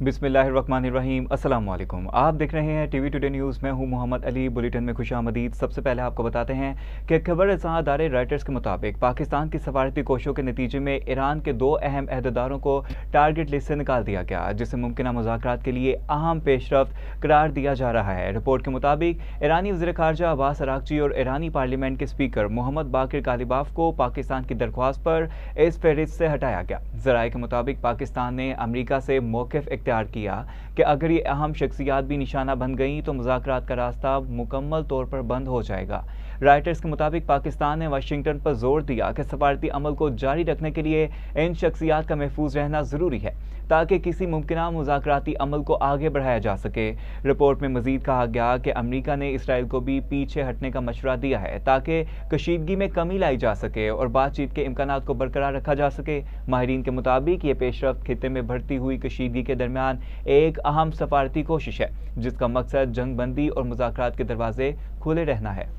बिस्मिल्लाहिर्रहमानिर्रहीम। अस्सलाम वालेकुम। आप देख रहे हैं टीवी टुडे न्यूज़। मैं हूं मोहम्मद अली। बुलेटिन में खुशामदीद। सबसे पहले आपको बताते हैं कि खबर रसां अदारे रॉयटर्स के मुताबिक पाकिस्तान की सफारती कोशिशों के नतीजे में ईरान के 2 अहम अहदेदारों को टारगेट लिस्ट से निकाल दिया गया, जिसे मुमकिन मुज़ाकरात के लिए अहम पेशरफ्त करार दिया जा रहा है। रिपोर्ट के मुताबिक ईरानी वज़ीर ख़ारजा अब्बास अराग़ची और ईरानी पार्लियामेंट के स्पीकर मोहम्मद बाकिर कालिबाफ को पाकिस्तान की दरख्वास्त पर इस फहरिस्त से हटाया गया। ज़राए के मुताबिक पाकिस्तान ने अमरीका से मौक़िफ़ इख्तियार किया कि अगर ये अहम शख्सियात भी निशाना बन गई तो मुज़ाकरात का रास्ता मुकम्मल तौर पर बंद हो जाएगा। राइटर्स के मुताबिक पाकिस्तान ने वाशिंगटन पर जोर दिया कि सफारती अमल को जारी रखने के लिए इन शख्सियात का महफूज रहना ज़रूरी है ताकि किसी मुमकिना मुज़ाकराती अमल को आगे बढ़ाया जा सके। रिपोर्ट में मजीद कहा गया कि अमरीका ने इसराइल को भी पीछे हटने का मशवरा दिया है ताकि कशीदगी में कमी लाई जा सके और बातचीत के इम्कानात को बरकरार रखा जा सके। माहिरीन के मुताबिक ये पेशरफ्त खित्ते में बढ़ती हुई कशीदगी के दरमियान एक अहम सफारती कोशिश है जिसका मकसद जंग बंदी और मुज़ाकरात के दरवाजे खुले रहना है।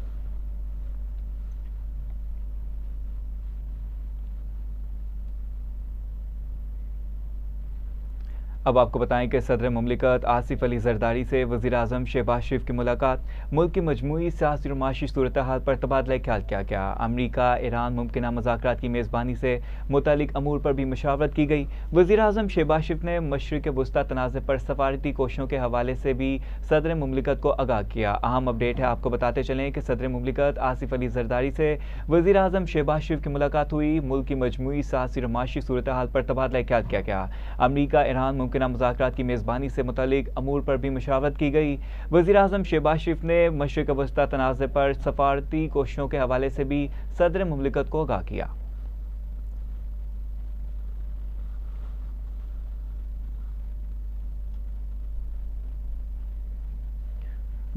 अब आपको बताएं कि सदर मुमलिकत आसिफ अली जरदारी से वज़ीर आज़म शहबाज शरीफ की मुलाकात। मुल्क की मजमूई सियासी और माशी सूरत हाल पर तबादला ख्याल किया गया। अमरीका ईरान मुमकिना मुज़ाकरात की मेज़बानी से मुतालिक अमूर पर भी मशावरत की गई। वज़ीर आज़म शहबाज शरीफ ने मशरिक़ वस्ता तनाज़े पर सफारती कोशिशों के हवाले से भी सदर मुमलिकत को आगाह किया। अहम अपडेट है, आपको बताते चलें कि सदर मुमलिकत आसिफ अली जरदारी से वज़ीर आज़म शहबाज शरीफ की मुलाकात हुई। मुल्क की मजमूई सियासी और माशी सूरत हाल पर तबादला ख्याल किया गया। अमरीका ईरान मुमकिना मुज़ाकरात की मेज़बानी से मुतालिक अमूर पर भी मशावरत की गई। वज़ीर आज़म शहबाज शरीफ ने मशरिक़ वस्ता तनाज़े पर सफारती कोशिशों के हवाले से भी सदर मुमलिकत को आगाह किया।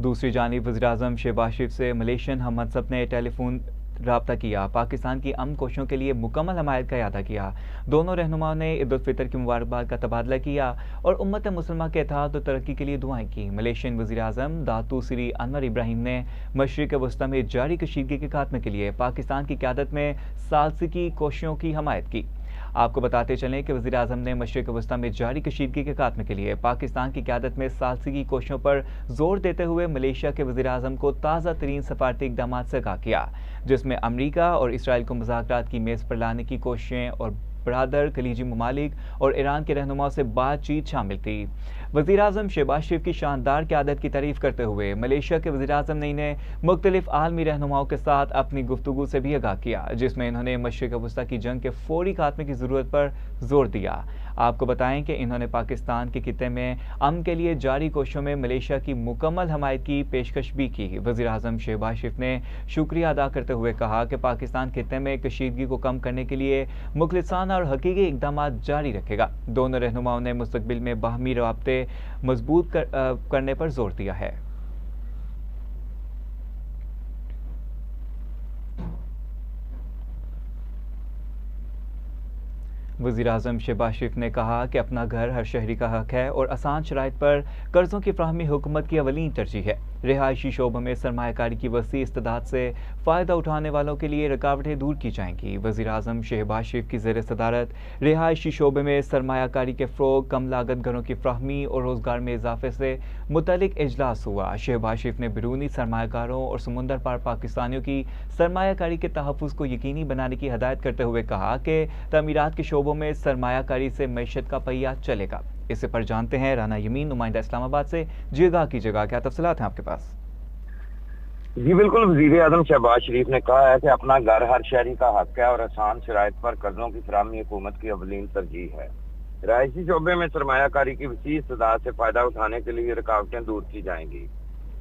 दूसरी जानिब वज़ीर आज़म शहबाज शरीफ से मलेशियन हम मनसब ने टेलीफोन राब्ता किया। पाकिस्तान की अमन कोशिशों के लिए मुकम्मल हमायत का इरादा किया। दोनों रहनुमाओं ने ईद उल फितर की मुबारकबाद का तबादला किया और उम्मत मुसलमान के इत्तेहाद और तरक्की के लिए दुआएं की। मलेशियन वज़ीर आज़म दातू श्री अनवर इब्राहिम ने मशरिक़ वस्ता में जारी कशीदगी के खात्मे के लिए पाकिस्तान की क़यादत में सालसिकी कोशिशों की हमायत की। आपको बताते चलें कि वज़ीर आज़म ने मशरिक़ वस्ता में जारी कशीदगी के खात्मे के लिए पाकिस्तान की क़यादत में सालसिकी कोशिशों पर जोर देते हुए मलेशिया के वज़ीर आज़म को ताज़ा तरीन सफारती इक़दाम से आगाह किया, जिसमें अमरीका और इसराइल को मुज़ाकरात की मेज़ पर लाने की कोशिशें और बरादर खलीजी ममालिक और ईरान के रहनुमाओं से बातचीत शामिल थी। वज़ीर आज़म शहबाज शरीफ की शानदार क़यादत की तारीफ़ करते हुए मलेशिया के वज़ीर आज़म ने इन्हें मुख्तलिफ आलमी रहनुमाओं के साथ अपनी गुफ्तगू से भी आगाह किया, जिसमें इन्होंने मशरिक़ वस्ता की जंग के फौरी खात्मे की ज़रूरत पर जोर दिया। आपको बताएं कि इन्होंने पाकिस्तान के खित्ते में अमन के लिए जारी कोशिशों में मलेशिया की मुकम्मल हमायत की पेशकश भी की। वज़ीर आज़म शहबाज शरीफ ने शुक्रिया अदा करते हुए कहा कि पाकिस्तान खित्ते में कशीदगी को कम करने के लिए मुखलिसाना और हकीकी इक़दाम जारी रखेगा। दोनों रहनुमाओं ने मुस्तक़बिल में बाहमी रवाबते मजबूत करने पर जोर दिया है। वज़ीर आज़म शहबाज शरीफ ने कहा कि अपना घर हर शहरी का हक है और आसान शराइत पर कर्ज़ों की फ़राहमी हुकूमत की अवलीन तरजीह है। रिहायशी शोबों में सरमायाकारी की वसी इस्तेदाद से फ़ायदा उठाने वालों के लिए रुकावटें दूर की जाएंगी। वज़ीर आज़म शहबाज शरीफ की ज़ेर सदारत रिहायशी शोबे में सरमायाकारी के फ़रोग़, कम लागत घरों की फ़राहमी और रोज़गार में इजाफ़े से मुतल्लिक़ इजलास हुआ। शहबाज शरीफ ने बैरूनी सरमायाकारों और समुंदर पार पाकिस्तानियों की सरमायाकारी के तहफ़्फ़ुज़ को यकीनी बनाने की हदायत करते हुए कहा कि तमीरात के शोबों में सरमायाकारी से मईशत का पहिया चलेगा। इसे पर जानते हैं राना यमीन, नुमाइंदा इस्लामाबाद से। जी आगाह कीजिएगा, क्या तफसीलात हैं आपके पास? जी बिल्कुल, वज़ीर आज़म शहबाज शरीफ ने कहा है कि अपना घर हर शहरी का हक है और आसान शराइत पर कर्जों की फराहमी हुकूमत की अवलीन तरजीह है। रिहायशी शोबे में सरमायाकारी की वसी इस्तेदाद से फायदा उठाने के लिए रुकावटें दूर की जाएंगी।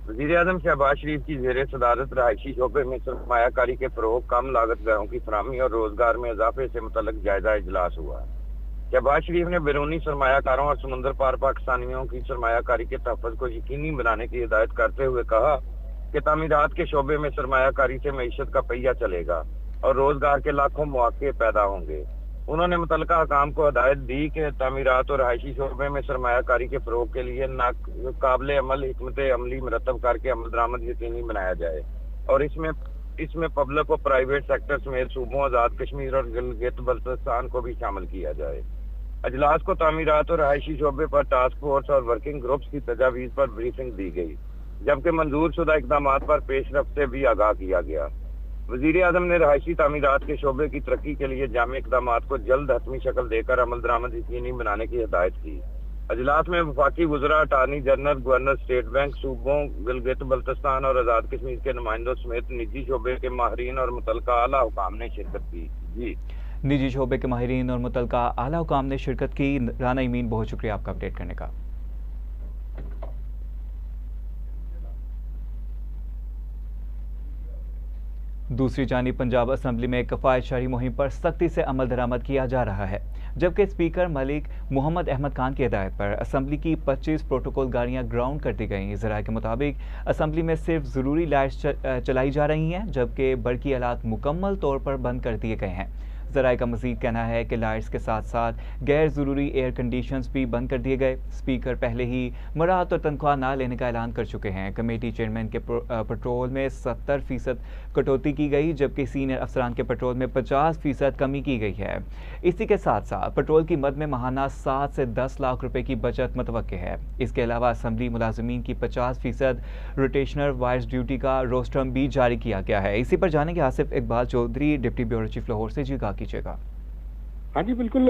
वज़ीर आज़म शहबाज शरीफ की ज़ेर सदारत रिहायशी शोबे में सरमायाकारी के फ़रोग़, कम लागत घरों की फराहमी और रोजगार में इजाफे से मुतल्लिक़ जायजा इजलास हुआ। शहबाज शरीफ ने बैरूनी सरमायाकारों और समुंदर पार पाकिस्तानियों की सरमायाकारी के तहफ़्फ़ुज़ को यकीनी बनाने की हिदायत करते हुए कहा कि तामीरात के शोबे में सरमायाकारी से मईशत का पहिया चलेगा और रोजगार के लाखों मौके पैदा होंगे। उन्होंने मुतल्लिका हकाम को हिदायत दी कि तामीरात और रिहायशी शोबे में सरमायाकारी के फ़रोग़ के लिए नाकाबिले अमल हिकमत अमली मरतब करके अमल दरामद यकीनी बनाया जाए और इसमें पब्लिक और प्राइवेट सेक्टर समेत सूबों, आज़ाद कश्मीर और गिलगित बल्तिस्तान को भी शामिल किया जाए। अजलास को तामीरात और रहायशी शोबे पर टास्क फोर्स और वर्किंग ग्रुप्स की तजावीज़ पर ब्रीफिंग दी गई, जबकि मंजूर शुदा इकदाम पर पेशरफ से भी आगाह किया गया। वजीर आजम ने रहायशी तामीरात के शोबे की तरक्की के लिए जामे इकदाम को जल्द हतमी शक्ल देकर अमल दरामद यकीनी बनाने की हिदायत की। अजलास में वफाकी वज़रा, attorney general, governor state bank, सूबों गिलगित बल्तिस्तान और आज़ाद कश्मीर के नुमाइंदों समेत निजी शोबे के माहिरीन और मुतल्लिका आला हुकाम ने शिरकत की। जी, निजी शोबे के माहिरीन और मुतल्लिका आला हुकाम ने शिरकत की। राना इमीन, बहुत शुक्रिया आपका अपडेट करने का। दूसरी जानिब पंजाब असम्बली में कफ़ायत शहरी मुहिम पर सख्ती से अमल दरामद किया जा रहा है, जबकि स्पीकर मलिक मोहम्मद अहमद खान की हिदायत पर असम्बली की 25 प्रोटोकॉल गाड़ियां ग्राउंड कर दी गईं। ज़राए के मुताबिक असम्बली में सिर्फ ज़रूरी लाइट्स चलाई जा रही हैं, जबकि बरकी आलात मुकम्मल तौर पर बंद कर दिए गए हैं। ज़राए का मज़ीद कहना है कि लाइट्स के साथ साथ गैर ज़रूरी एयर कंडीशंस भी बंद कर दिए गए। स्पीकर पहले ही मराहत और तनख्वाह ना लेने का ऐलान कर चुके हैं। कमेटी चेयरमैन के पेट्रोल में 70% कटौती की गई, जबकि सीनियर अफसरान के पेट्रोल में 50% कमी की गई है। इसी के साथ साथ पेट्रोल की मद में माहाना 7 से 10 लाख रुपए की बचत मुतवक्के है। इसके अलावा असम्बली मुलाजमीन की 50% रोटेशनल वाइज ड्यूटी का रोस्टरम भी जारी किया गया है। इसी पर जानेंगे Asif Iqbal Chaudhry, deputy bureau chief Lahore से। जी, कीजिएगा। हाँ जी, बिल्कुल।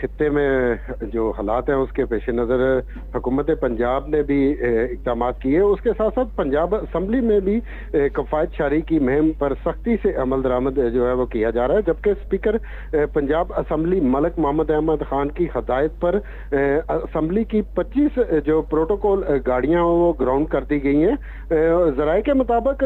खित्ते में जो हालात हैं उसके पेश नज़र हुकूमत पंजाब ने भी इक़दाम किए। उसके साथ साथ पंजाब असम्बली में भी कफ़ायत शारी की मुहिम पर सख्ती से अमल दरामद जो है वो किया जा रहा है, जबकि स्पीकर पंजाब असम्बली मलिक मोहम्मद अहमद खान की हदायत पर असम्बली की 25 जो प्रोटोकॉल गाड़ियाँ वो ग्राउंड कर दी गई हैं। ज़राए के मुताबिक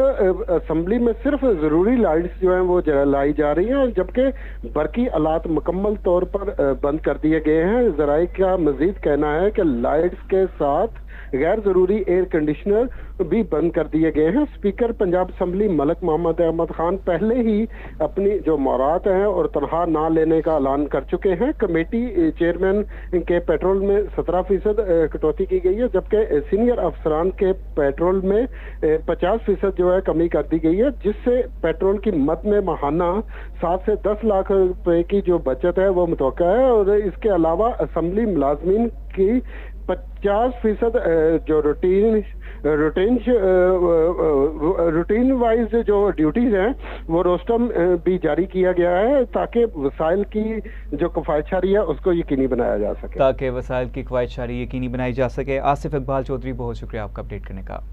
असम्बली में सिर्फ ज़रूरी लाइट्स जो हैं वो जलाई जा रही हैं, जबकि बरकी आलात मुकम्मल तौर पर बंद कर दिए गए हैं। ज़राए का मजीद कहना है कि लाइट्स के साथ गैर जरूरी एयर कंडीशनर भी बंद कर दिए गए हैं। स्पीकर पंजाब असम्बली मलिक मोहम्मद अहमद खान पहले ही अपनी जो मौरात हैं और तनख्वाह ना लेने का ऐलान कर चुके हैं। कमेटी चेयरमैन के पेट्रोल में 17% कटौती की गई है, जबकि सीनियर अफसरान के पेट्रोल में 50% जो है कमी कर दी गई है, जिससे पेट्रोल की मद में माहाना 7 से 10 लाख रुपए की जो बचत है वो मुतवक्का है। और इसके अलावा असम्बली मुलाजमीन की 50% जो रूटीन वाइज जो ड्यूटीज हैं वो रोस्टम भी जारी किया गया है, ताकि वसाइल की जो कफ़ायतशारी है उसको यकीनी बनाया जा सके। ताकि वसाइल की कफ़ायतशारी यकीनी बनाई जा सके। आसिफ इकबाल चौधरी, बहुत शुक्रिया आपका अपडेट करने का।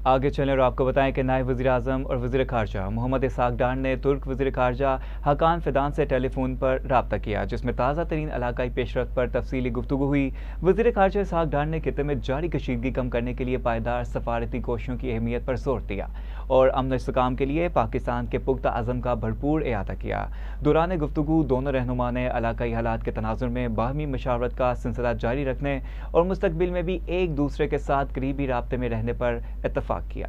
आगे चलें और आपको बताएं कि नायब वज़ीर आज़म और वज़ीर ख़ारजा मोहम्मद इसहाक़ डार ने तुर्क वज़ीर ख़ारजा हकान फ़िदान से टेलीफोन पर रब्ता किया, जिसमें ताज़ा तरीन इलाकाई पेशरफ्त पर तफसीली गुफ्तगू हुई। वज़ीर ख़ारजा इसहाक़ डार ने खित्ते में जारी कशीदगी कम करने के लिए पायदार सफारती कोशिशों की अहमियत पर जोर दिया और अमन इस्तेकाम के लिए पाकिस्तान के पुख्ता अज़म का भरपूर इहाता किया। दौरान गुफ्तगू दोनों रहनुमा ने इलाकाई हालात के तनाजुर में बाहमी मशावरत का सिलसिला जारी रखने और मुस्तकबिल में भी एक दूसरे के साथ करीबी राब्ते में रहने पर इत्तफाक किया।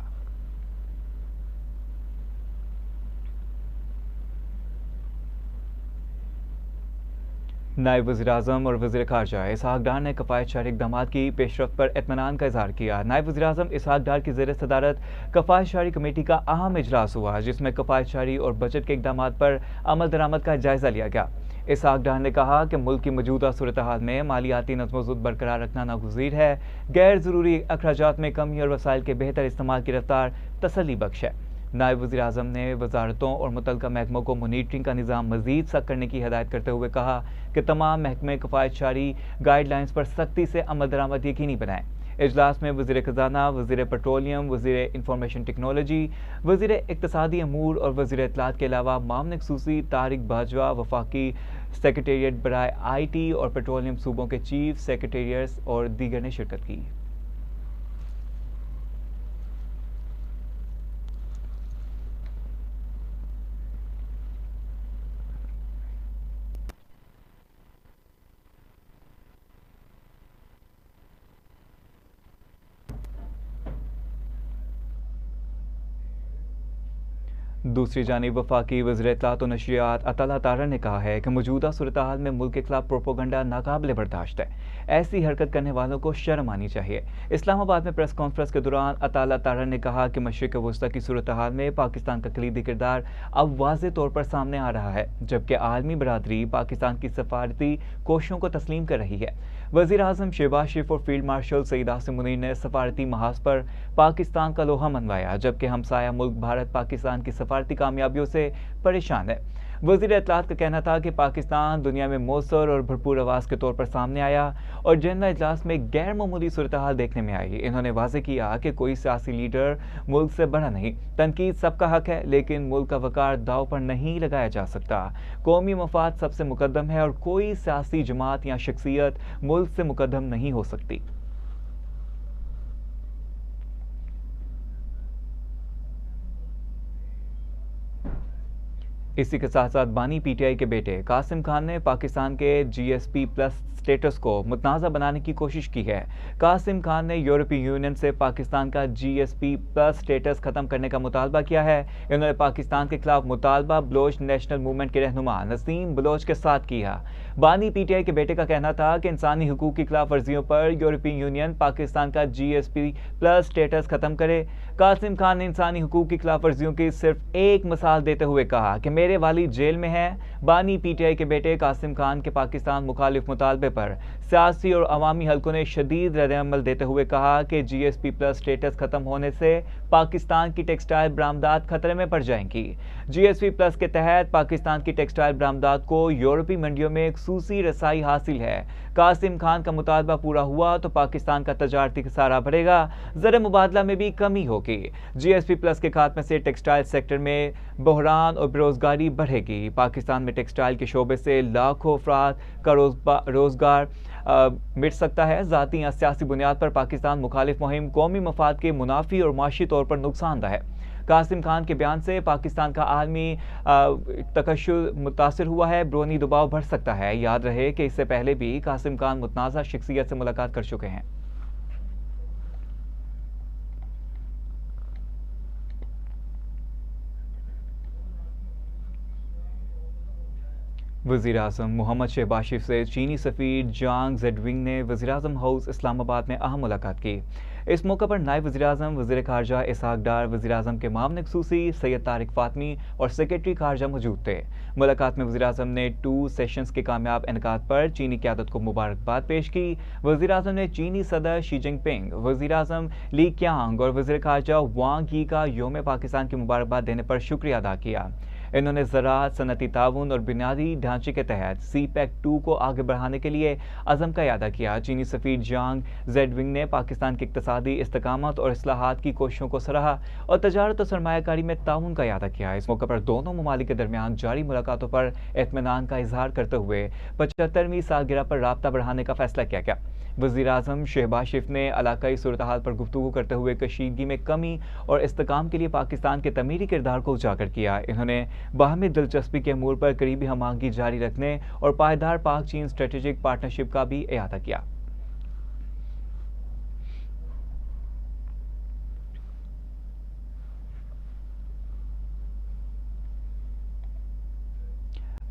नायब वज़ीर आज़म और वज़ीर ख़ारजा इसहाक़ डार ने कफ़ायत शारी इक़दामात की पेशरफ्त पर इत्मीनान का इज़हार किया। नायब वज़ीर आज़म इसहाक़ डार की ज़ेर सदारत कफ़ायत शारी कमेटी का अहम इजलास हुआ, जिसमें कफ़ायत शारी और बजट के इक़दामात पर अमल दरामद का जायज़ा लिया गया। इसहाक़ डार ने कहा कि मुल्क की मौजूदा सूरत हाल में मालियाती नज़्म-ओ-ज़ब्त बरकरार रखना नागुज़ीर है। गैर ज़रूरी अखराजात में कमी और वसाइल के बेहतर इस्तेमाल की रफ्तार तसल्ली बख्श है। नायब वज़ीर आज़म ने वजारतों और मुतल्लिका महकमों को मॉनिटरिंग का निज़ाम मज़ीद सख्त करने की हिदायत करते हुए कहा कि तमाम महकमे कफ़ायत शारी गाइडलाइंस पर सख्ती से अमल दरामद यकीनी बनाएं। इजलास में वज़ीर ख़ज़ाना, वज़ीर पेट्रोलियम, वज़ीर इंफॉर्मेशन टेक्नोलॉजी, वज़ीर इक़्तिसादी अमूर और वज़ीर इत्तलात के अलावा मामले ख़ुसूसी तारिक बाजवा, वफाकी सेक्रेटेरिएट बराए IT और पेट्रोलियम सूबों के चीफ सेक्रेटेरियट्स और दीगर ने शिरकत की। दूसरी जानिब वफाकी वज़ीर इत्तलात व नशरियात अताला तारर ने कहा है कि मौजूदा सूरत हाल में मुल्क के खिलाफ प्रोपोगंडा नाकाबिले बर्दाश्त है। ऐसी हरकत करने वालों को शर्म आनी चाहिए। इस्लामाबाद में प्रेस कॉन्फ्रेंस के दौरान अताला तारर ने कहा कि मशरिक़ वस्ता की सूरत हाल में पाकिस्तान का कलीदी किरदार अब वाज़ेह तौर पर सामने आ रहा है, जबकि आलमी बरादरी पाकिस्तान की सफारती कोशिशों को तस्लीम कर रही है। वज़ीर आज़म शहबाज शरीफ और फील्ड मार्शल सईद आसिम मुनीर ने सफारती महाज पर पाकिस्तान का लोहा मनवाया, जबकि हमसाया मुल्क भारत पाकिस्तान की सफारती कामयाबियों से परेशान है। वज़ीर इत्तलात का कहना था कि पाकिस्तान दुनिया में मौसर और भरपूर आवाज़ के तौर पर सामने आया और जनरल इजलास में गैर मामूली सूरत हाल देखने में आई। इन्होंने वाज़ेह किया कि कोई सियासी लीडर मुल्क से बड़ा नहीं। तनकीद सबका हक है, लेकिन मुल्क का वकार दाव पर नहीं लगाया जा सकता। कौमी मफाद सबसे मुकद्दम है और कोई सियासी जमात या शख्सियत मुल्क से मुकद्दम नहीं हो सकती। इसी के साथ साथ बानी पीटीआई के बेटे कासिम खान ने पाकिस्तान के जीएसपी प्लस स्टेटस को मुतनाज़ा बनाने की कोशिश की है। कासिम खान ने यूरोपीय यूनियन से पाकिस्तान का जीएसपी प्लस स्टेटस खत्म करने का मुतालबा किया है। इन्होंने पाकिस्तान के खिलाफ मुतालबा बलोच नेशनल मूवमेंट के रहनुमा नसीम बलोच के साथ किया। बानी पीटीआई के बेटे का कहना था कि इंसानी हुकूक की खिलाफ वर्जियों पर यूरोपीय यूनियन पाकिस्तान का जीएसपी प्लस स्टेटस खत्म करे। कासिम खान ने इंसानी हुकूक की खिलाफ वर्जियों की सिर्फ एक मिसाल देते हुए कहा कि मेरे वालिद जेल में हैं। बानी पीटीआई के बेटे कासिम खान के पाकिस्तान मुखालिफ मुतालबे पर सियासी और अवामी हलकों ने शदीद रद्द-ए-अमल देते हुए कहा कि जीएसपी प्लस स्टेटस खत्म होने से पाकिस्तान की टेक्सटाइल बरामदात खतरे में पड़ जाएंगी। जीएसपी प्लस के तहत पाकिस्तान की टेक्सटाइल बरामदात को यूरोपीय मंडियों में खसूसी रसाई हासिल है। कासिम खान का मुतालबा पूरा हुआ तो पाकिस्तान का तजारती खसारा बढ़ेगा, ज़र मुबादला में भी कमी होगी। जीएसपी प्लस के खात्मे से टेक्सटाइल सेक्टर में बहरान और बेरोजगारी बढ़ेगी। पाकिस्तान में टेक्सटाइल के शोबे से लाखों अफराद का रोजगार मिट सकता है। ज़ाती या सियासी बुनियाद पर पाकिस्तान मुखालिफ मुहिम कौमी मफाद के मुनाफी और माशी तौर पर नुकसानदा है। कासिम खान के बयान से पाकिस्तान का आलमी तकश्शुर मुतासिर हुआ है, बैरूनी दबाव बढ़ सकता है। याद रहे कि इससे पहले भी कासिम खान मुतनाज़ा शख्सियत से मुलाकात कर चुके हैं। वज़ीर आज़म मोहम्मद शहबाज शरीफ से चीनी सफ़ीर जांग जेडविंग ने वज़ीर आज़म हाउस इस्लामाबाद में अहम मुलाकात की। इस मौके पर नायब वज़ीर आज़म वज़ीर ख़ारजा इसहाक डार, वज़ीर आज़म के मामले ख़ुसूसी सैयद तारिक फ़ातमी और सेक्रेटरी ख़ारजा मौजूद थे। मुलाकात में वज़ीर आज़म ने 2 सेशंस के कामयाब इनेकाद पर चीनी क़यादत को मुबारकबाद पेश की। वज़ीर आज़म ने चीनी सदर शी जिनपिंग, वज़ीर आज़म ली क्यांग और वज़ीर ख़ारजा वांग यी का यौम पाकिस्तान की मुबारकबाद देने पर शुक्रिया अदा किया। इन्होंने ज़राअत, सनती ताउन और बुनियादी ढांचे के तहत CPEC 2 को आगे बढ़ाने के लिए अज़म का इयादा किया। चीनी सफ़ीर जांग जेडविंग ने पाकिस्तान की इक़्तिसादी इस्तकामत और इस्लाहात की कोशिशों को सराहा और तजारत और सरमायाकारी में ताउन का इयादा किया। इस मौके पर दोनों ममालिक के दरमियान जारी मुलाकातों पर इत्मीनान का इजहार करते हुए 75वीं सालगिरह पर राब्ता बढ़ाने का फैसला किया गया। वज़ीर आज़म शहबाज शरीफ ने इलाकाई सूरत हाल पर गुफ्तगू करते हुए कशीदगी में कमी और इस्तेकाम के लिए पाकिस्तान के तमीरी किरदार को उजागर किया। इन्होंने बाहमी दिलचस्पी के अमूर पर करीबी हम-आहंगी जारी रखने और पायदार पाक चीन स्ट्रेटेजिक पार्टनरशिप का भी इयादा किया।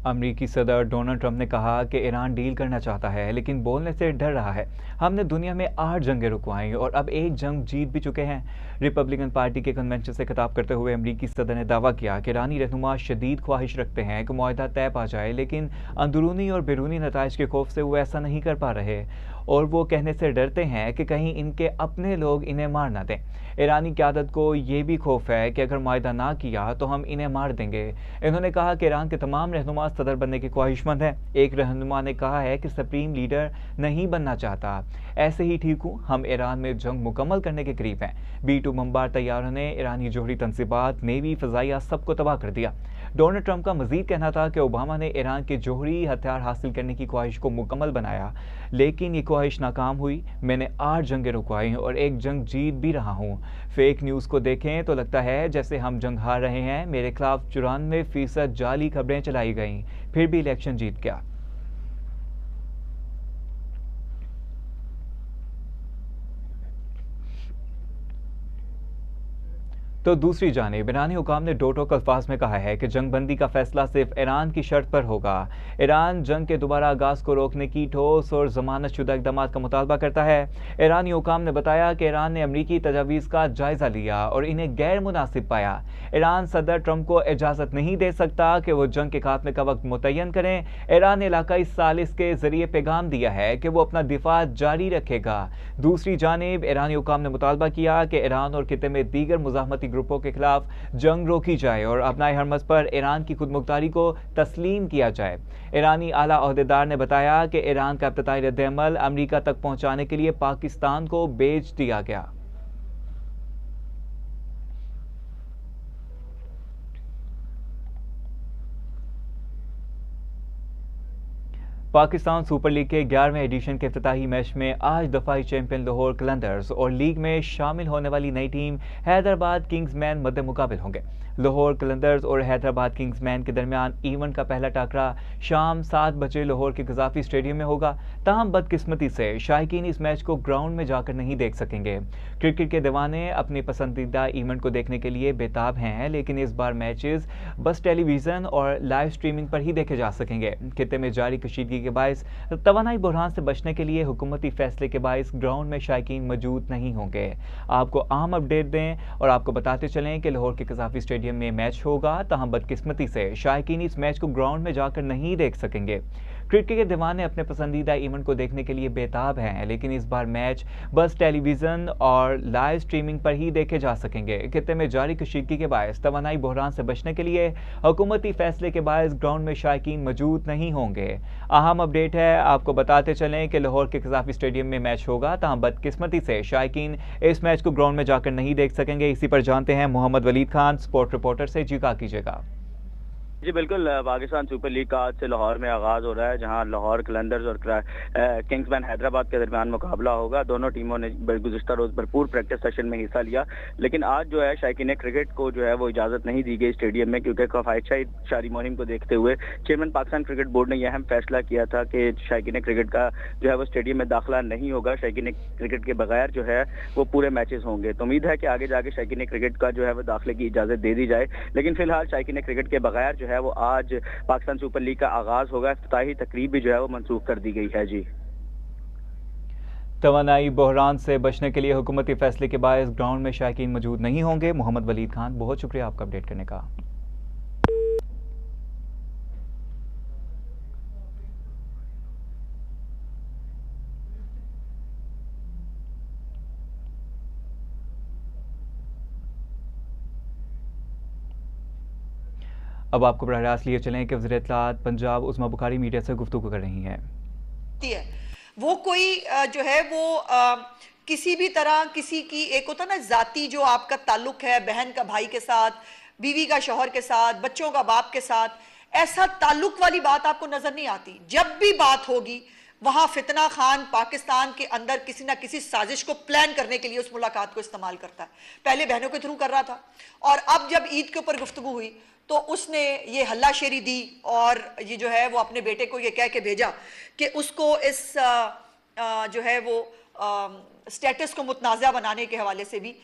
अमरीकी सदर डोनाल्ड ट्रंप ने कहा कि ईरान डील करना चाहता है लेकिन बोलने से डर रहा है। हमने दुनिया में 8 जंगें रुकवाई और अब एक जंग जीत भी चुके हैं। रिपब्लिकन पार्टी के कन्वेंशन से खिताब करते हुए अमरीकी सदर ने दावा किया कि ईरानी रहनुमा शदीद ख्वाहिश रखते हैं कि मुआहदा तय पा जाए, लेकिन अंदरूनी और बैरूनी नताइज के खौफ से वो ऐसा नहीं कर पा रहे और वो कहने से डरते हैं कि कहीं इनके अपने लोग इन्हें मार ना दें। ईरानी क़यादत को ये भी खौफ है कि अगर मुआहदा ना किया तो हम इन्हें मार देंगे। इन्होंने कहा कि ईरान के तमाम रहनुमा सदर बनने के ख्वाहिशमंद हैं। एक रहनुमा ने कहा है कि सुप्रीम लीडर नहीं बनना चाहता। ऐसे ही ठीक हूँ, हम ईरान में जंग मुकम्मल करने के करीब हैं। B-2 बमबार तैयारों ने ईरानी जोहरी तनसीबात, नेवी, फ़ज़ाइया सबको तबाह कर दिया। डोनाल्ड ट्रंप का मजीद कहना था कि ओबामा ने ईरान के जोहरी हथियार हासिल करने की ख्वाहिश को मुकम्मल बनाया, लेकिन ये ख्वाहिश नाकाम हुई। मैंने 8 जंगें रुकवाई और एक जंग जीत भी रहा हूँ। फेक न्यूज़ को देखें तो लगता है जैसे हम जंग हार रहे हैं। मेरे खिलाफ 94% जाली खबरें चलाई गईं, फिर भी इलेक्शन जीत गया। तो दूसरी जानिब ईरानी हुकाम ने दो टोक अल्फाज में कहा है कि जंग बंदी का फैसला सिर्फ ईरान की शर्त पर होगा। ईरान जंग के दोबारा आगाज को रोकने की ठोस और जमानत शुदा इक़दाम का मुतालबा करता है। ईरानी हुकाम ने बताया कि ईरान ने अमरीकी तजावीज़ का जायजा लिया और इन्हें गैर मुनासिब पाया। ईरान सदर ट्रंप को इजाज़त नहीं दे सकता कि वो जंग के खात्मे का वक्त मुतय्यन करें। ईरान ने इलाकाई सालिस के जरिए पैगाम दिया है कि वो अपना दिफा जारी रखेगा। दूसरी जानिब ईरानी हुकाम ने मुतालबा किया कि ईरान और खित्ते में दीगर मुज़ाहमती ग्रुपों के खिलाफ जंग रोकी जाए और अपनाए हरमज़ पर ईरान की खुदमुख्तारी को तस्लीम किया जाए। ईरानी आला ओहदेदार ने बताया कि ईरान का इब्तिदाई रद्द-ए-अमल अमरीका तक पहुंचाने के लिए पाकिस्तान को भेज दिया गया। पाकिस्तान सुपर लीग के 11वें एडिशन के इफ्तिताही मैच में आज दफाई चैंपियन लाहौर कलंदर्स और लीग में शामिल होने वाली नई टीम हैदराबाद किंग्समैन मद्दे मुकाबिल होंगे। लाहौर कलंदर्स और हैदराबाद किंग्समैन के दरमियान इवेंट का पहला टाकरा शाम 7 बजे लाहौर के गजाफी स्टेडियम में होगा। ताहम बदकिस्मती से शायकीन इस मैच को ग्राउंड में जाकर नहीं देख सकेंगे। क्रिकेट के दीवाने अपनी पसंदीदा इवेंट को देखने के लिए बेताब हैं, लेकिन इस बार मैचेस बस टेलीविजन और लाइव स्ट्रीमिंग पर ही देखे जा सकेंगे। खित्ते में जारी कशीदगी के बायस तवानाई बहरान से बचने के लिए हुकूमती फैसले के बायस ग्राउंड में शायकीन मौजूद नहीं होंगे। आपको अहम अपडेट दें और आपको बताते चलें कि लाहौर के गजाफी स्टेडियम में मैच होगा। तहम बदकिस्मती से शायकीन इस मैच को ग्राउंड में जाकर नहीं देख सकेंगे। क्रिकेट के दीवाने अपने पसंदीदा इवेंट को देखने के लिए बेताब हैं, लेकिन इस बार मैच बस टेलीविजन और लाइव स्ट्रीमिंग पर ही देखे जा सकेंगे। खित्ते में जारी कशीदगी के बायस तवानाई बहरान से बचने के लिए हुकूमती फैसले के बायस ग्राउंड में शायकीन मौजूद नहीं होंगे। अहम अपडेट है, आपको बताते चलें कि लाहौर के गजाफी स्टेडियम में मैच होगा। तहम बदकिस्मती से शायकीन इस मैच को ग्राउंड में जाकर नहीं देख सकेंगे। इसी पर जानते हैं मोहम्मद वलीद खान, स्पोर्ट रिपोर्टर से। जी कहा कीजिएगा। जी बिल्कुल, पाकिस्तान सुपर लीग का आज से लाहौर में आगाज हो रहा है, जहां लाहौर कलंदर्स और किंग्समैन हैदराबाद के दरमियान मुकाबला होगा। दोनों टीमों ने गुज़िश्ता रोज भरपूर प्रैक्टिस सेशन में हिस्सा लिया, लेकिन आज जो है शायकीन क्रिकेट को जो है वो इजाजत नहीं दी गई स्टेडियम में, क्योंकि कफायतशाही जारी मुहिम को देखते हुए चेयरमैन पाकिस्तान क्रिकेट बोर्ड ने यह अहम फैसला किया था कि शायकीन क्रिकेट का जो है वो स्टेडियम में दाखिला नहीं होगा। शायकीन क्रिकेट के बगैर जो है वो पूरे मैचेस होंगे। तो उम्मीद है कि आगे जाके शायकीन क्रिकेट का जो है वो दाखिले की इजाजत दे दी जाए, लेकिन फिलहाल शायकीन क्रिकेट के बगैर जो है वो आज पाकिस्तान सुपर लीग का आगाज होगा। इफ्तिताही तकरीब भी जो है वो मंसूख कर दी गई है। जी, तवानाई बहरान से बचने के लिए हुकूमती फैसले के बायस ग्राउंड में शायकीन मौजूद नहीं होंगे। मोहम्मद वलीद खान, बहुत शुक्रिया आपका अपडेट करने का। अब आपको बराह रास्त लिए चलें कि वज़ीर इत्तलात पंजाब उस्मा बुखारी मीडिया से गुफ्तगू कर रही हैं। वो कोई जो है वो किसी भी तरह किसी की एक होता ना जाती जो आपका ताल्लुक है बहन का भाई के साथ, बीवी का शौहर के साथ, बच्चों का बाप के साथ, ऐसा ताल्लुक वाली बात आपको नजर नहीं आती। जब भी बात होगी वहां फितना खान पाकिस्तान के अंदर किसी ना किसी साजिश को प्लान करने के लिए उस मुलाकात को इस्तेमाल करता है। पहले बहनों के थ्रू कर रहा था और अब जब ईद के ऊपर गुफ्तगू हुई तो उसने ये हल्ला शेरी दी और ये जो है वो अपने बेटे को ये कह के भेजा कि उसको इस जो है वो स्टेटस को मुतनाज़ा बनाने के हवाले से भी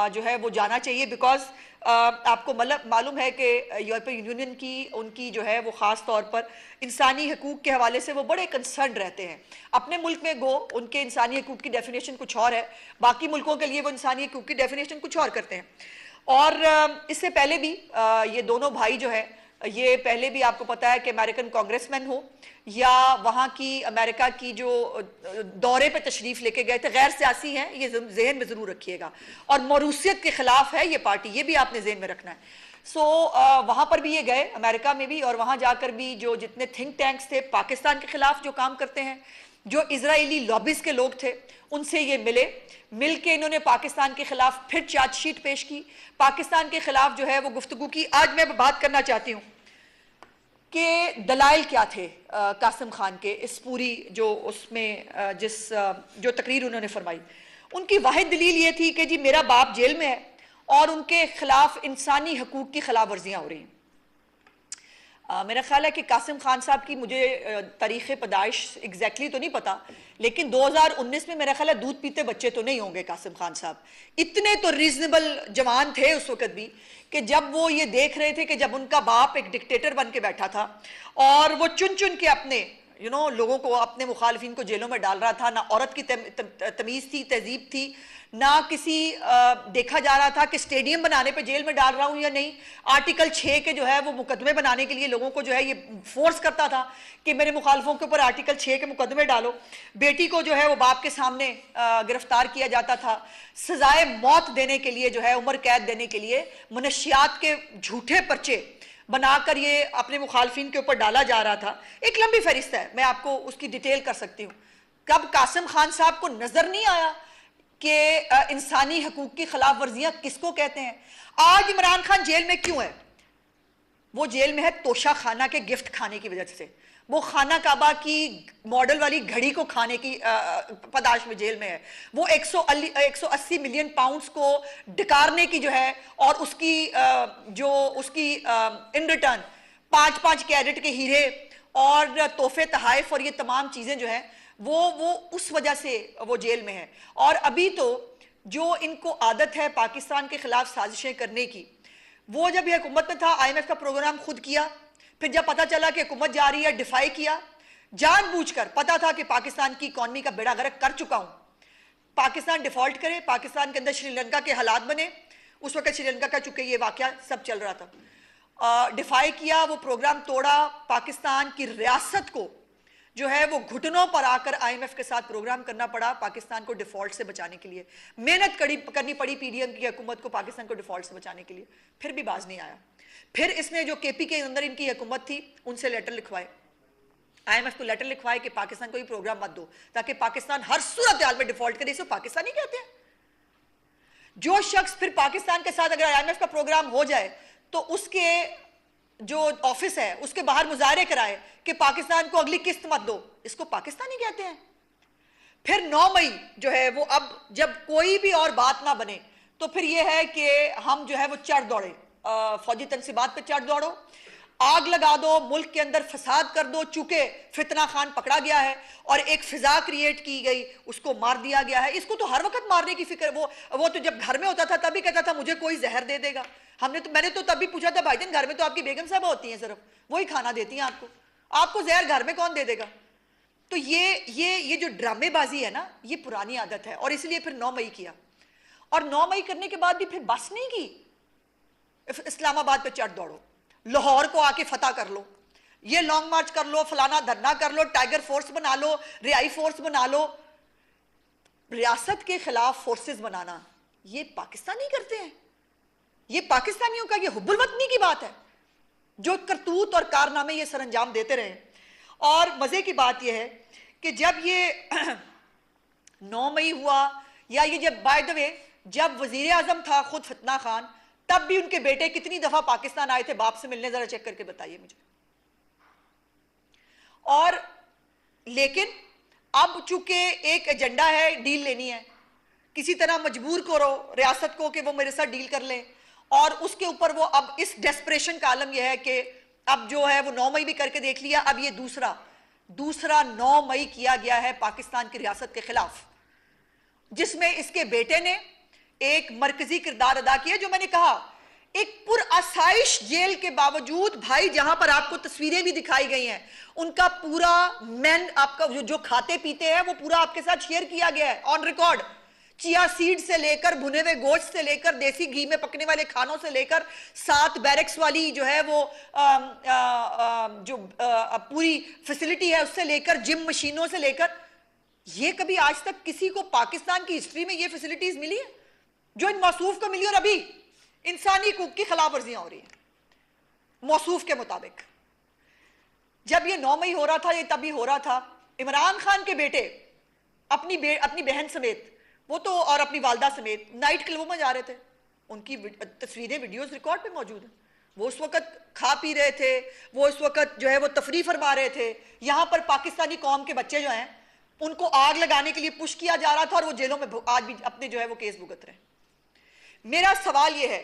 जो है वो जाना चाहिए। बिकॉज आपको मालूम है कि यूरोपियन यूनियन की उनकी जो है वो ख़ास तौर पर इंसानी हकूक़ के हवाले से वो बड़े कंसर्न रहते हैं। अपने मुल्क में गो उनके इंसानी हकूक़ की डेफिनेशन कुछ और है, बाकी मुल्कों के लिए वो इंसानी हकूक़ की डेफिनेशन कुछ और करते हैं। और इससे पहले भी ये दोनों भाई जो है ये पहले भी आपको पता है कि अमेरिकन कांग्रेसमैन हो या वहाँ की अमेरिका की जो दौरे पे तशरीफ लेके गए थे, गैर सियासी हैं, ये जहन में ज़रूर रखिएगा। और मरूसियत के खिलाफ है ये पार्टी, ये भी आपने जहन में रखना है। सो वहाँ पर भी ये गए अमेरिका में भी, और वहाँ जाकर भी जो जितने थिंक टैंक्स थे पाकिस्तान के खिलाफ जो काम करते हैं, जो इजरायली लॉबिस के लोग थे, उनसे ये मिल के इन्होंने पाकिस्तान के खिलाफ फिर चार्जशीट पेश की, पाकिस्तान के खिलाफ जो है वो गुफ्तगू की। आज मैं बात करना चाहती हूँ कि दलाइल क्या थे कासिम खान के इस पूरी जो उसमें जो तकरीर उन्होंने फरमाई। उनकी वाहिद दलील ये थी कि जी मेरा बाप जेल में है और उनके खिलाफ इंसानी हकूक की खिलाफ वर्जियाँ हो रही हैं। मेरा ख्याल है कि कासिम खान साहब की मुझे तारीख़ पैदाइश एग्जैक्टली तो नहीं पता, लेकिन 2019 में मेरा ख्याल है दूध पीते बच्चे तो नहीं होंगे कासिम खान साहब। इतने तो रीजनेबल जवान थे उस वक्त भी कि जब वो ये देख रहे थे कि जब उनका बाप एक डिक्टेटर बन के बैठा था और वो चुन चुन के अपने लोगों को, अपने मुखालिफिन को जेलों में डाल रहा था, ना औरत की तमीज़ थी, तहजीब थी, ना किसी देखा जा रहा था कि स्टेडियम बनाने पे जेल में डाल रहा हूं या नहीं। आर्टिकल 6 के जो है वो मुकदमे बनाने के लिए लोगों को जो है ये फोर्स करता था कि मेरे मुखालफों के ऊपर आर्टिकल 6 के मुकदमे डालो। बेटी को जो है वो बाप के सामने गिरफ्तार किया जाता था, सजाए मौत देने के लिए जो है, उम्र कैद देने के लिए मनशियात के झूठे पर्चे बनाकर ये अपने मुखालफिन के ऊपर डाला जा रहा था। एक लंबी फहरिस्त है, मैं आपको उसकी डिटेल कर सकती हूँ। कब कासिम खान साहब को नजर नहीं आया कि इंसानी हकूक की खिलाफ वर्जियां किसको कहते हैं? आज इमरान खान जेल में क्यों है? वो जेल में है तोशा खाना के गिफ्ट खाने की वजह से। वो खाना काबा की मॉडल वाली घड़ी को खाने की पदाश में जेल में है। वो 180 मिलियन पाउंड्स को डिकारने की जो है और उसकी इन रिटर्न 5-5 कैरेट के हीरे और तोहफे तहाइफ और ये तमाम चीजें जो है वो उस वजह से वो जेल में है। और अभी तो जो इनको आदत है पाकिस्तान के खिलाफ साजिशें करने की, वो जब ये हुकूमत में था IMF का प्रोग्राम खुद किया, फिर जब पता चला कि हुकूमत जा रही है डिफाई किया, जानबूझकर पता था कि पाकिस्तान की इकॉनमी का बेड़ा गर्क कर चुका हूं, पाकिस्तान डिफॉल्ट करे, पाकिस्तान के अंदर श्रीलंका के हालात बने। उस वक्त श्रीलंका का चूंकि ये वाकया सब चल रहा था, डिफाई किया, वो प्रोग्राम तोड़ा, पाकिस्तान की रियासत को जो है वो घुटनों पर आकर IMF के साथ प्रोग्राम करना पड़ा पाकिस्तान को डिफॉल्ट से बचाने के लिए। मेहनत करनी पड़ी PDM की हुकूमत को पाकिस्तान को डिफॉल्ट से बचाने के लिए, फिर भी बाज नहीं आया। फिर इसने जो KP के अंदर इनकी हुकूमत थी उनसे लेटर लिखवाए, IMF को लेटर लिखवाए कि पाकिस्तान को ये प्रोग्राम मत दो ताकि पाकिस्तान हर सूरत हाल में डिफॉल्ट करे। इसे पाकिस्तानी कहते हैं। जो शख्स फिर पाकिस्तान के साथ अगर IMF का प्रोग्राम हो जाए तो उसके जो ऑफिस है उसके बाहर मुजाहरे कराए कि पाकिस्तान को अगली किस्त मत दो, इसको पाकिस्तानी कहते हैं। फिर 9 मई जो है वो अब जब कोई भी और बात ना बने तो फिर ये है कि हम जो है वो चढ़ दौड़े, फौजी तनसीबात पे चढ़ दौड़ो, आग लगा दो, मुल्क के अंदर फसाद कर दो। चूंकि फितना खान पकड़ा गया है और एक फिजा क्रिएट की गई, उसको मार दिया गया है। इसको तो हर वक्त मारने की फिक्र, वो तो जब घर में होता था तभी कहता था मुझे कोई जहर दे देगा। मैंने तो तभी पूछा था भाईजान घर में तो आपकी बेगम साहब होती हैं, सिर्फ वही खाना देती हैं आपको जहर घर में कौन दे देगा? तो ये जो ड्रामेबाजी है ना, ये पुरानी आदत है। और इसलिए फिर 9 मई किया, और 9 मई करने के बाद भी फिर बस नहीं की, इस्लामाबाद पे चढ़ दौड़ो, लाहौर को आके फतह कर लो, ये लॉन्ग मार्च कर लो, फलाना धरना कर लो, टाइगर फोर्स बना लो, रियाई फोर्स बना लो। रियासत के खिलाफ फोर्सेस बनाना ये पाकिस्तानी करते हैं। ये पाकिस्तानियों का ये हुब्बुल वतनी की बात है, जो करतूत और कारनामे ये सरंजाम देते रहे। और मजे की बात यह है कि जब ये 9 मई हुआ, या ये जब बाय द वे जब वजीर आजम था खुद फितना खान, तब भी उनके बेटे कितनी दफा पाकिस्तान आए थे बाप से मिलने, जरा चेक करके बताइए मुझे। और लेकिन अब चूंकि एक एजेंडा है, डील लेनी है, किसी तरह मजबूर करो रियासत को कि वो मेरे साथ डील कर ले, और उसके ऊपर वो अब इस डेस्परेशन का आलम यह है कि अब जो है वो 9 मई भी करके देख लिया, अब ये दूसरा 9 मई किया गया है पाकिस्तान की रियासत के खिलाफ, जिसमें इसके बेटे ने एक मरकजी किरदार अदा किया। जो मैंने कहा, एक पुरआसाइश जेल के बावजूद भाई, जहां पर आपको तस्वीरें भी दिखाई गई हैं, उनका पूरा आपका जो खाते पीते हैं वो पूरा आपके साथ शेयर किया गया है ऑन रिकॉर्ड। चिया सीड से लेकर, भुने हुए गोश्त से लेकर, देसी घी में पकने वाले खानों से लेकर, 7 बैरक्स वाली जो है वो पूरी फैसिलिटी है उससे लेकर, जिम मशीनों से लेकर, ये कभी आज तक किसी को पाकिस्तान की हिस्ट्री में ये फैसिलिटीज मिली है जो इन मौसूफ को मिली? और अभी इंसानी हकूक की खिलाफ वर्जियां हो रही है मौसूफ के मुताबिक। जब ये 9 मई हो रहा था, ये तभी हो रहा था इमरान खान के बेटे अपनी बहन समेत, वो तो और अपनी वालदा समेत नाइट क्लबों में जा रहे थे। उनकी तस्वीरें, वीडियोस रिकॉर्ड पे मौजूद है। वो उस वक्त खा पी रहे थे, वो इस वक्त जो है वो तफरी फरमा रहे थे। यहां पर पाकिस्तानी कौम के बच्चे जो हैं उनको आग लगाने के लिए पुश किया जा रहा था, और वो जेलों में आज भी अपने जो है वो केस भुगत रहे हैं। मेरा सवाल यह है,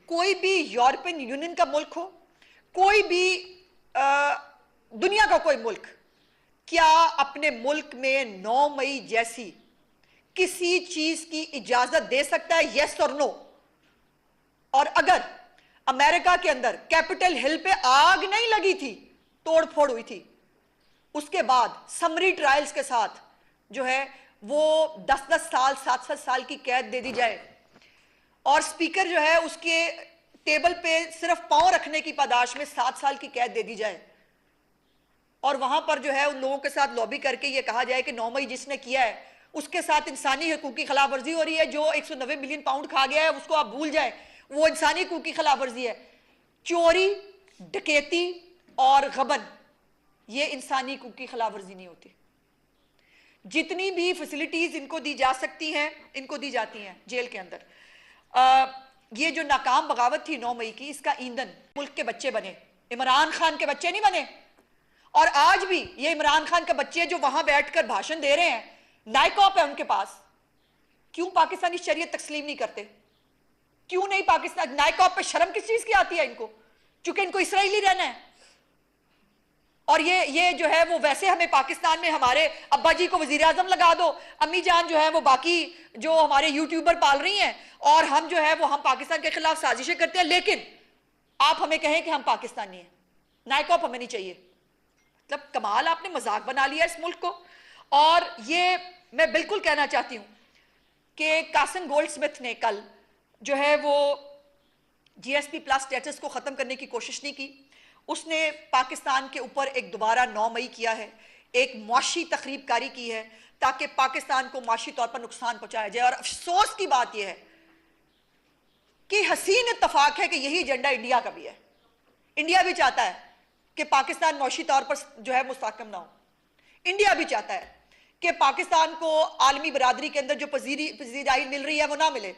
कोई भी यूरोपियन यूनियन का मुल्क हो, कोई भी दुनिया का कोई मुल्क क्या अपने मुल्क में 9 मई जैसी किसी चीज की इजाजत दे सकता है? यस और नो। और अगर अमेरिका के अंदर कैपिटल हिल पे आग नहीं लगी थी, तोड़फोड़ हुई थी, उसके बाद समरी ट्रायल्स के साथ जो है वो 10-10 साल 7-7 साल की कैद दे दी जाए और स्पीकर जो है उसके टेबल पे सिर्फ पांव रखने की पादाश में 7 साल की कैद दे दी जाए और वहां पर जो है उन लोगों के साथ लॉबी करके ये कहा जाए कि 9 मई जिसने किया है उसके साथ इंसानी हकूक की खिलाफ वर्जी हो रही है, जो 190 बिलियन पाउंड खा गया है उसको आप भूल जाए, वो इंसानी हकूक की खिलाफ वर्जी है। चोरी, डकैती और गबन ये इंसानी हकूक की खिलाफ वर्जी नहीं होती। जितनी भी फैसिलिटीज इनको दी जा सकती हैं इनको दी जाती हैं जेल के अंदर। ये जो नाकाम बगावत थी 9 मई की, इसका ईंधन मुल्क के बच्चे बने, इमरान खान के बच्चे नहीं बने। और आज भी ये इमरान खान के बच्चे जो वहां बैठकर भाषण दे रहे हैं, नाइकॉप है उनके पास, क्यों पाकिस्तानी शरीयत तस्लीम नहीं करते? क्यों नहीं पाकिस्तान नाइकॉप पे शर्म किस चीज की आती है इनको? चूंकि इनको इसराइली रहना है। और ये जो है वो वैसे हमें पाकिस्तान में हमारे अब्बा जी को वजीर आजम लगा दो, अम्मी जान जो है वो बाकी जो हमारे यूट्यूबर पाल रही हैं और हम जो है वो हम पाकिस्तान के खिलाफ साजिशें करते हैं, लेकिन आप हमें कहें कि हम पाकिस्तानी हैं, नाइकॉप हमें नहीं चाहिए। मतलब कमाल, आपने मजाक बना लिया इस मुल्क को। और ये मैं बिल्कुल कहना चाहती हूं कि कासिम गोल्डस्मिथ ने कल जो है वो जीएसपी प्लस स्टेटस को खत्म करने की कोशिश नहीं की। उसने पाकिस्तान के ऊपर एक दोबारा 9 मई किया है, एक मुआशी तखरीबकारी की है ताकि पाकिस्तान को मुआशी तौर पर नुकसान पहुंचाया जाए। और अफसोस की बात यह है कि हसीन इत्तफाक है कि यही एजेंडा इंडिया का भी है। इंडिया भी चाहता है कि पाकिस्तान मुआशी तौर पर जो है मुस्तहकम ना हो। इंडिया भी चाहता है कि पाकिस्तान को आलमी बरादरी के अंदर जो पजीराई मिल रही है वो ना मिले।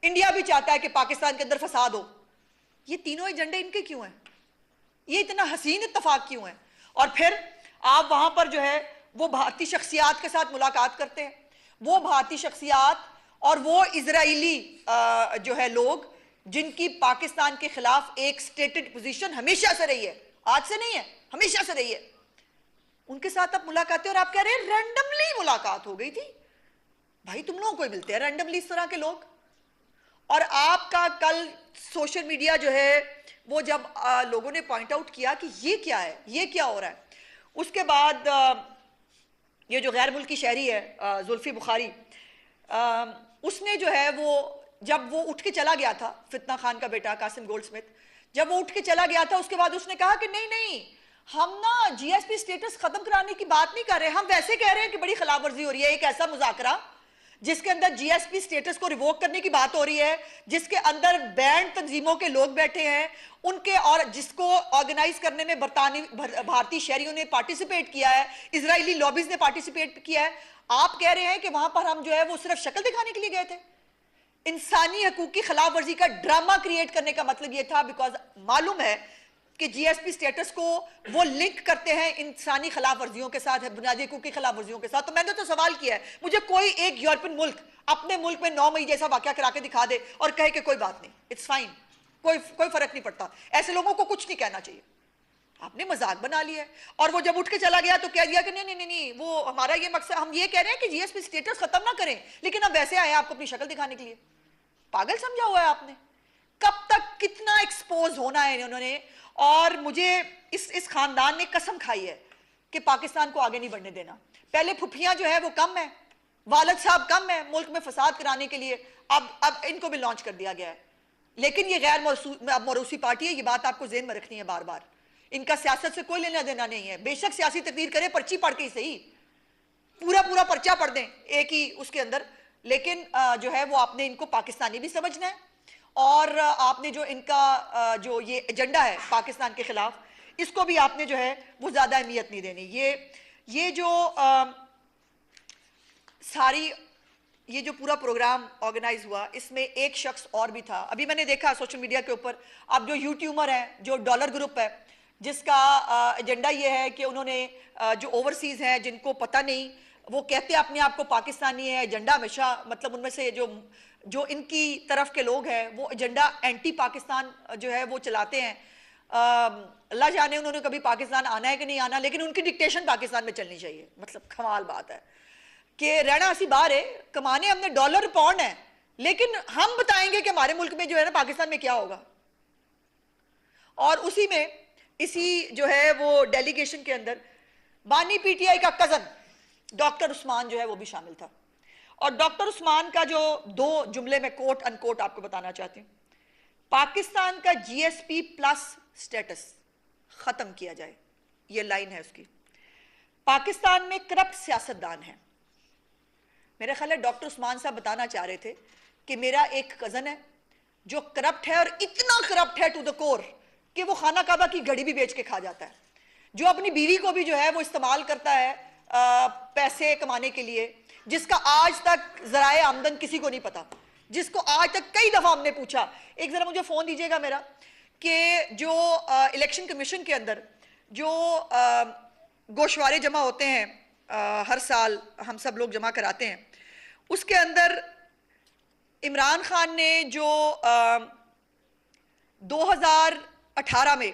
इंडिया भी चाहता है कि पाकिस्तान के अंदर फसाद हो। ये तीनों एजेंडे इनके क्यों हैं? ये इतना हसीन इत्तफाक क्यों है? और फिर आप वहां पर जो है वो भारतीय शख्सियात के साथ मुलाकात करते हैं, वो भारतीय शख्सियात और वो इजराइली जो है लोग जिनकी पाकिस्तान के खिलाफ एक स्टेटेड पोजीशन हमेशा से रही है, आज से नहीं है, हमेशा से रही है, उनके साथ आप मुलाकातें और आप कह रहे हैं रैंडमली मुलाकात हो गई थी। भाई तुम लोगों को मिलते हैं रैंडमली इस तरह के लोग। और आपका कल सोशल मीडिया जो है वो जब लोगों ने पॉइंट आउट किया कि ये क्या है, ये क्या हो रहा है, उसके बाद ये जो गैर मुल्की शहरी है जुल्फी बुखारी, उसने जो है वो जब वो उठ के चला गया था, फितना खान का बेटा कासिम गोल्डस्मिथ, जब वो उठ के चला गया था उसके बाद उसने कहा कि नहीं नहीं हम ना जीएसपी स्टेटस खत्म कराने की बात नहीं कर रहे, हम वैसे कह रहे हैं कि बड़ी खिलाफवर्जी हो रही है। एक ऐसा मुजाकरा जिसके अंदर जीएसपी स्टेटस को रिवोक करने की बात हो रही है, जिसके अंदर बैंड तंजीमों के लोग बैठे हैं उनके, और जिसको ऑर्गेनाइज करने में भारतीय शहरियों ने पार्टिसिपेट किया है, इजरायली लॉबीज ने पार्टिसिपेट किया है। आप कह रहे हैं कि वहां पर हम जो है वो सिर्फ शक्ल दिखाने के लिए गए थे। इंसानी हकूक की खिलाफ वर्जी का ड्रामा क्रिएट करने का मतलब यह था, बिकॉज मालूम है कि जीएसपी स्टेटस को वो लिंक करते हैं इंसानी खिलाफ वर्जियों के साथ, बुनियादी हकूक की खिलाफ वर्जियों के साथ। तो मैंने तो सवाल किया है, मुझे कोई एक यूरोपियन मुल्क अपने मुल्क में 9 मई जैसा वाकया करा के दिखा दे और कहे कि कोई बात नहीं, इट्स फाइन, कोई फर्क नहीं पड़ता। ऐसे लोगों को कुछ नहीं कहना चाहिए। आपने मजाक बना लिया है। और वो जब उठ के चला गया तो कह दिया कि नहीं नहीं नहीं, वो हमारा ये मकसद, हम ये कह रहे हैं कि जीएसपी स्टेटस खत्म ना करें, लेकिन हम वैसे आए आपको अपनी शक्ल दिखाने के लिए। पागल समझा हुआ है आपने। कब तक कितना एक्सपोज होना है उन्होंने। और मुझे इस खानदान ने कसम खाई है कि पाकिस्तान को आगे नहीं बढ़ने देना। पहले फुफियां जो है वो कम है, वालिद साहब कम है मुल्क में फसाद कराने के लिए, अब इनको भी लॉन्च कर दिया गया है। लेकिन ये गैर मौरूसी पार्टी है, ये बात आपको जेहन में रखनी है बार बार। इनका सियासत से कोई लेना देना नहीं है। बेशक सियासी तकरीर करें, पर्ची पढ़ के ही सही, पूरा पर्चा पढ़ दें एक ही उसके अंदर, लेकिन जो है वो आपने इनको पाकिस्तानी भी समझना है और आपने जो इनका जो ये एजेंडा है पाकिस्तान के खिलाफ, इसको भी आपने जो है वो ज्यादा अहमियत नहीं देनी। ये जो सारी ये जो पूरा प्रोग्राम ऑर्गेनाइज हुआ, इसमें एक शख्स और भी था। अभी मैंने देखा सोशल मीडिया के ऊपर, अब जो यूट्यूबर है, जो डॉलर ग्रुप है, जिसका एजेंडा ये है कि उन्होंने जो ओवरसीज हैं जिनको पता नहीं, वो कहते हैं अपने आप को पाकिस्तानी है, एजेंडा हमेशा मतलब उनमें से जो इनकी तरफ के लोग हैं वो एजेंडा एंटी पाकिस्तान जो है वो चलाते हैं। अल्लाह जाने उन्होंने कभी पाकिस्तान आना है कि नहीं आना, लेकिन उनकी डिक्टेशन पाकिस्तान में चलनी चाहिए। मतलब कमाल बात है कि रहना असी बाहर है, कमाने हमने डॉलर पाउंड है, लेकिन हम बताएंगे कि हमारे मुल्क में जो है ना पाकिस्तान में क्या होगा। और उसी में इसी जो है वो डेलीगेशन के अंदर बानी पीटीआई का कजन डॉक्टर उस्मान जो है वो भी शामिल था। और डॉक्टर उस्मान का जो 2 जुमले में कोट अनकोट आपको बताना चाहती हूं, पाकिस्तान का जीएसपी प्लस स्टेटस खत्म किया जाए, ये लाइन है उसकी। पाकिस्तान में करप्ट सियासतदान है। मेरे ख्याल है डॉक्टर उस्मान साहब बताना चाह रहे थे कि मेरा एक कजन है जो करप्ट है, और इतना करप्ट है टू द कोर कि वो खाना काबा की घड़ी भी बेच के खा जाता है, जो अपनी बीवी को भी जो है वो इस्तेमाल करता है पैसे कमाने के लिए, जिसका आज तक जराए आमदन किसी को नहीं पता, जिसको आज तक कई दफा हमने पूछा। एक जरा मुझे फोन दीजिएगा मेरा, कि जो इलेक्शन कमीशन के अंदर जो गोशवारे जमा होते हैं हर साल हम सब लोग जमा कराते हैं, उसके अंदर इमरान खान ने जो 2018 में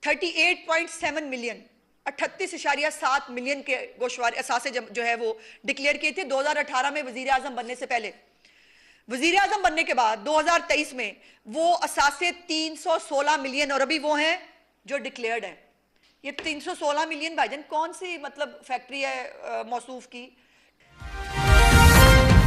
38.7 मिलियन 38.7 मिलियन के गोशवारे असासे जो है वो डिक्लेयर किए थे 2018 में वजीर आजम बनने से पहले। वजीर आजम बनने के बाद 2023 में वो असासे 316 मिलियन, और अभी वो हैं जो डिक्लेयर्ड है। ये 316 मिलियन भाईजान कौन सी मतलब फैक्ट्री है मौसूफ की